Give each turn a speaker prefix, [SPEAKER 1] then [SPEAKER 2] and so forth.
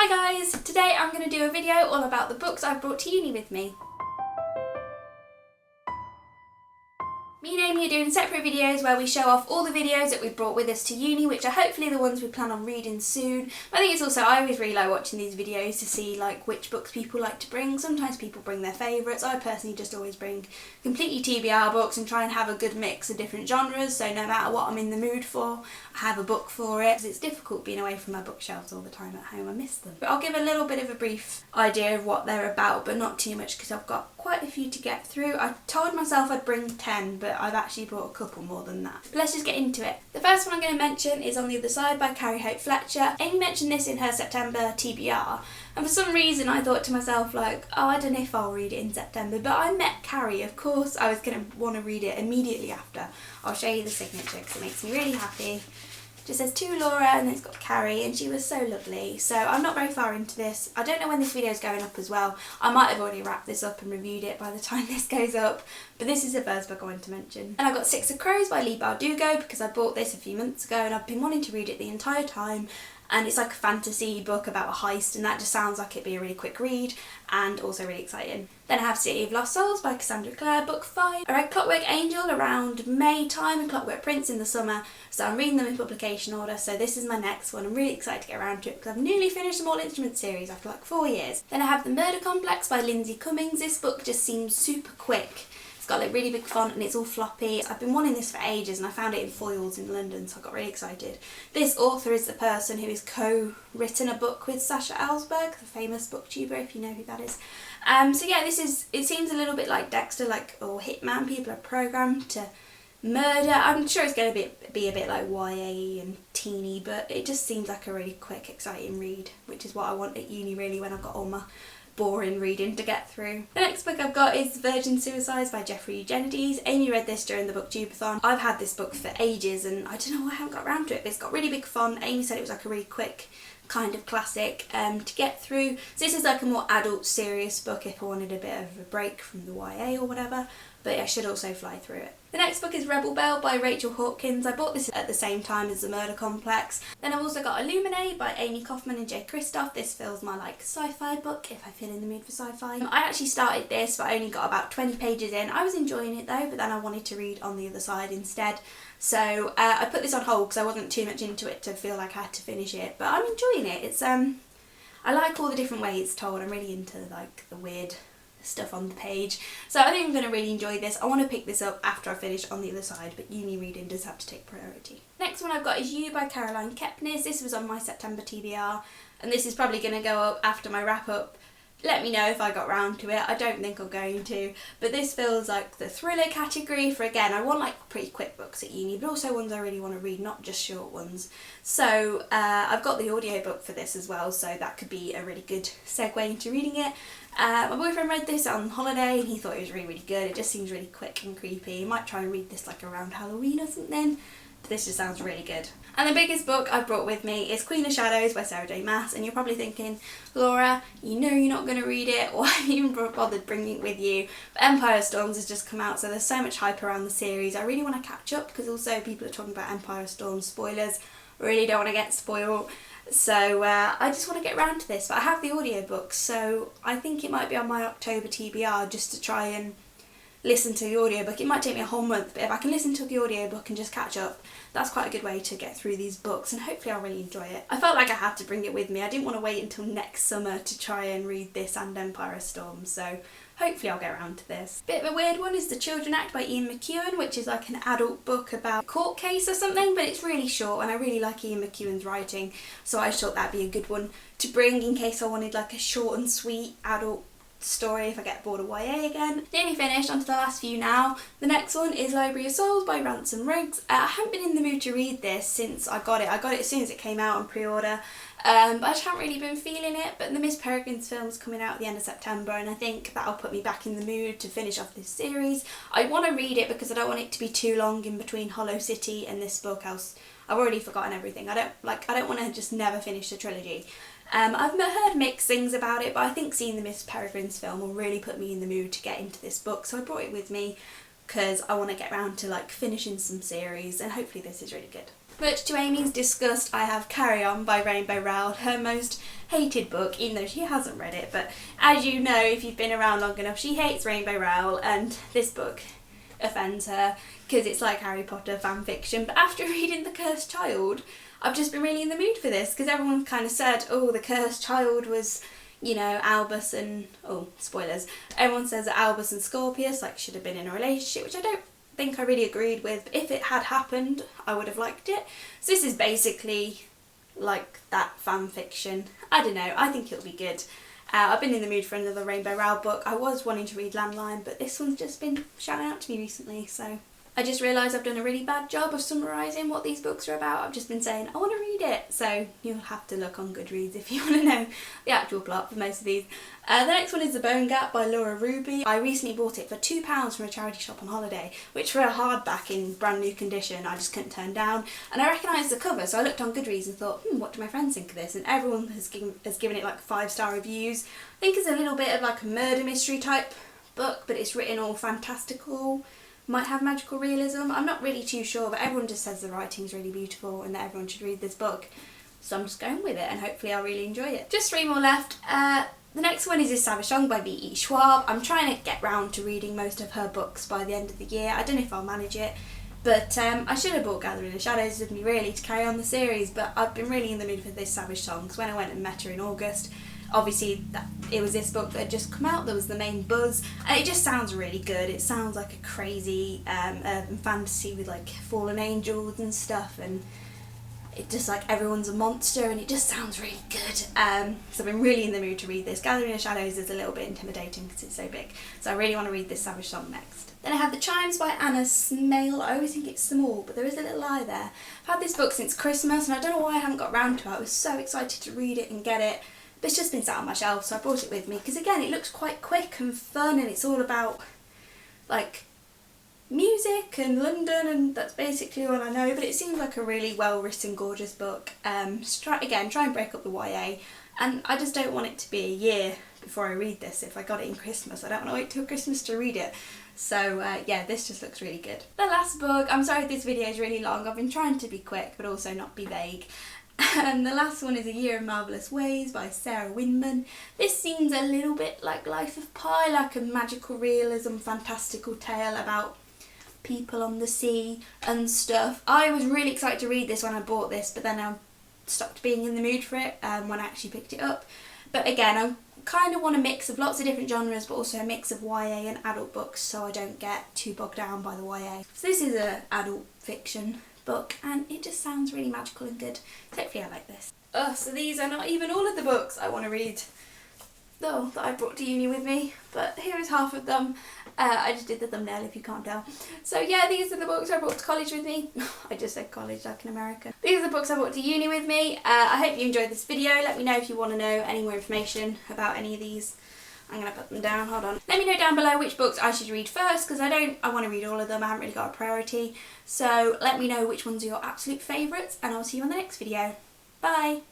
[SPEAKER 1] Hi guys! Today I'm going to do a video all about the books I've brought to uni with me. Me and Amy are doing separate videos where we show off all the videos that we brought with us to uni, which are hopefully the ones we plan on reading soon. But I think it's also, I always really like watching these videos to see like which books people like to bring. Sometimes people bring their favourites. I personally just always bring completely TBR books and try and have a good mix of different genres, so no matter what I'm in the mood for, I have a book for it. It's difficult being away from my bookshelves all the time at home, I miss them. But I'll give a little bit of a brief idea of what they're about, but not too much because I've got quite a few to get through. I told myself I'd bring 10, but I've actually brought a couple more than that. But let's just get into it. The first one I'm going to mention is On the Other Side by Carrie Hope Fletcher. Amy mentioned this in her September TBR, and for some reason I thought to myself like, oh, I don't know if I'll read it in September, but I met Carrie, of course I was going to want to read it immediately after. I'll show you the signature because it makes me really happy. It says to Laura and then it's got Carrie, and she was so lovely. So I'm not very far into this. I don't know when this video is going up as well. I might have already wrapped this up and reviewed it by the time this goes up, but this is the first book I wanted to mention. And I've got Six of Crows by Leigh Bardugo because I bought this a few months ago and I've been wanting to read it the entire time. And it's like a fantasy book about a heist, and that just sounds like it'd be a really quick read and also really exciting. Then I have City of Lost Souls by Cassandra Clare, book 5. I read Clockwork Angel around May time and Clockwork Prince in the summer, so I'm reading them in publication order, so this is my next one. I'm really excited to get around to it because I've nearly finished the Small Instruments series after like 4 years. Then I have The Murder Complex by Lindsay Cummings. This book just seems super quick. It's got like really big font and it's all floppy. I've been wanting this for ages and I found it in foils in London, so I got really excited. This author is the person who has co-written a book with Sasha Ellsberg, the famous booktuber, if you know who that is. So yeah, it seems a little bit like Dexter, or Hitman. People are programmed to murder. I'm sure it's going to be a bit like YA and teeny, but it just seems like a really quick, exciting read, which is what I want at uni really when I've got all my boring reading to get through. The next book I've got is Virgin Suicides by Jeffrey Eugenides. Amy read this during the booktubeathon. I've had this book for ages and I don't know why I haven't got around to it, but it's got really big font. Amy said it was like a really quick kind of classic to get through. So this is like a more adult serious book if I wanted a bit of a break from the YA or whatever, but I should also fly through it. The next book is Rebel Belle by Rachel Hawkins. I bought this at the same time as The Murder Complex. Then I've also got Illuminate by Amy Kaufman and Jay Kristoff. This feels my like sci-fi book if I feel in the mood for sci-fi. I actually started this but I only got about 20 pages in. I was enjoying it though, but then I wanted to read On the Other Side instead. So I put this on hold because I wasn't too much into it to feel like I had to finish it, but I'm enjoying it. It's I like all the different ways it's told. I'm really into like the weird stuff on the page, so I think I'm going to really enjoy this. I want to pick this up after I finish On the Other Side, but uni reading does have to take priority. Next one I've got is You by Caroline Kepnes. This was on my September TBR and this is probably going to go up after my wrap up. Let me know if I got round to it. I don't think I'm going to, but this feels like the thriller category for, again, I want like pretty quick books at uni, but also ones I really want to read, not just short ones. So I've got the audiobook for this as well, so that could be a really good segue into reading it. My boyfriend read this on holiday and he thought it was really, really good. It just seems really quick and creepy. You might try and read this like around Halloween or something, but this just sounds really good. And the biggest book I brought with me is Queen of Shadows by Sarah J Maas, and you're probably thinking, Laura, you know you're not going to read it, why have you even bothered bringing it with you? But Empire of Storms has just come out, so there's so much hype around the series. I really want to catch up because also people are talking about Empire of Storms spoilers. I really don't want to get spoiled. So I just want to get around to this, but I have the audiobook, so I think it might be on my October TBR just to try and listen to the audiobook. It might take me a whole month, but if I can listen to the audiobook and just catch up, that's quite a good way to get through these books and hopefully I'll really enjoy it. I felt like I had to bring it with me. I didn't want to wait until next summer to try and read this and Empire of Storms, so hopefully I'll get around to this. Bit of a weird one is The Children Act by Ian McEwan, which is like an adult book about a court case or something, but it's really short and I really like Ian McEwan's writing, so I thought that'd be a good one to bring in case I wanted like a short and sweet adult story if I get bored of YA again. Nearly finished, onto the last few now. The next one is Library of Souls by Ransom Riggs. I haven't been in the mood to read this since I got it. I got it as soon as it came out on pre-order, but I just haven't really been feeling it. But the Miss Peregrine's film's coming out at the end of September and I think that'll put me back in the mood to finish off this series. I want to read it because I don't want it to be too long in between Hollow City and this book, else I've already forgotten everything. I don't want to just never finish the trilogy. I've heard mixed things about it, but I think seeing the Miss Peregrine's film will really put me in the mood to get into this book, so I brought it with me because I want to get around to like finishing some series and hopefully this is really good. Much to Amy's disgust, I have Carry On by Rainbow Rowell, her most hated book, even though she hasn't read it. But as you know, if you've been around long enough, she hates Rainbow Rowell, and this book offends her because it's like Harry Potter fan fiction. But after reading The Cursed Child, I've just been really in the mood for this, because everyone kind of said, oh, The Cursed Child was, you know, Albus and, oh, spoilers, everyone says that Albus and Scorpius like should have been in a relationship, which I don't think I really agreed with. But if it had happened, I would have liked it. So this is basically like that fan fiction. I don't know, I think it'll be good. I've been in the mood for another Rainbow Rowell book. I was wanting to read Landline, but this one's just been shouting out to me recently, so I just realised I've done a really bad job of summarising what these books are about. I've just been saying, I want to read it, so you'll have to look on Goodreads if you want to know the actual plot for most of these. The next one is The Bone Gap by Laura Ruby. I recently bought it for £2 from a charity shop on holiday, which for a hardback in brand new condition I just couldn't turn down. And I recognised the cover, so I looked on Goodreads and thought, what do my friends think of this? And everyone has given it like 5-star reviews. I think it's a little bit of like a murder mystery type book, but it's written all fantastical. Might have magical realism. I'm not really too sure, but everyone just says the writing's really beautiful and that everyone should read this book. So I'm just going with it, and hopefully I'll really enjoy it. Just 3 more left. The next one is This Savage Song by V.E. Schwab. I'm trying to get round to reading most of her books by the end of the year. I don't know if I'll manage it, but I should have bought Gathering the Shadows with me really to carry on the series, but I've been really in the mood for This Savage Song, because when I went and met her in August, obviously it was this book that had just come out, that was the main buzz, and it just sounds really good. It sounds like a crazy urban fantasy with like fallen angels and stuff, and it just like everyone's a monster, and it just sounds really good. So I've been really in the mood to read this. Gathering the Shadows is a little bit intimidating because it's so big, so I really want to read This Savage Song next. Then I have The Chimes by Anna Smale. I always think it's small, but there is a little I there. I've had this book since Christmas, and I don't know why I haven't got round to it. I was so excited to read it and get it, but it's just been sat on my shelf, so I brought it with me because again it looks quite quick and fun, and it's all about like music and London, and that's basically all I know, but it seems like a really well written, gorgeous book. Try and break up the YA, and I just don't want it to be a year before I read this. If I got it in Christmas, I don't want to wait till Christmas to read it. So yeah, this just looks really good. The last book, I'm sorry if this video is really long, I've been trying to be quick but also not be vague. And the last one is A Year in Marvellous Ways by Sarah Winman. This seems a little bit like Life of Pi, like a magical realism, fantastical tale about people on the sea and stuff. I was really excited to read this when I bought this, but then I stopped being in the mood for it when I actually picked it up. But again, I kind of want a mix of lots of different genres, but also a mix of YA and adult books, so I don't get too bogged down by the YA. So this is an adult fiction book, and it just sounds really magical and good. So hopefully I like this. So these are not even all of the books I want to read that I brought to uni with me, but here is half of them. I just did the thumbnail if you can't tell. So yeah, these are the books I brought to college with me. I just said college like an American. These are the books I brought to uni with me. I hope you enjoyed this video. Let me know if you want to know any more information about any of these. I'm going to put them down, hold on. Let me know down below which books I should read first, because I want to read all of them. I haven't really got a priority. So let me know which ones are your absolute favourites, and I'll see you on the next video. Bye!